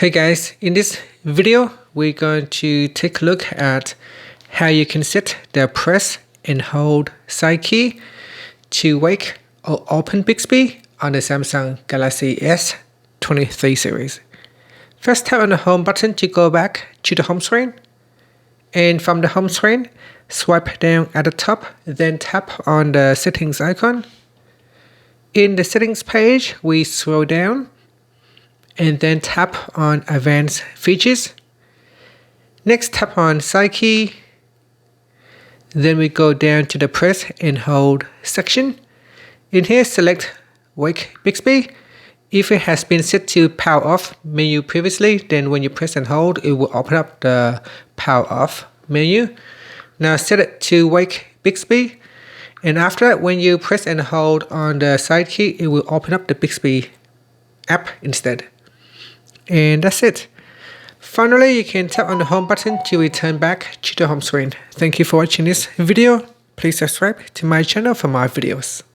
Hey guys, in this video, we're going to take a look at how you can set the press and hold side key to wake or open Bixby on the Samsung Galaxy S23 series. First, tap on the home button to go back to the home screen. And from the home screen, swipe down at the top, then tap on the settings icon. In the settings page, we scroll down and then tap on advanced features. Next, tap on side key. Then we go down to the press and hold section. In here, select wake Bixby. If it has been set to power off menu previously, then when you press and hold, it will open up the power off menu. Now set it to wake Bixby. And after that, when you press and hold on the side key, it will open up the Bixby app instead. And that's it. Finally, you can tap on the home button to return back to the home screen. Thank you for watching this video. Please subscribe to my channel for more videos.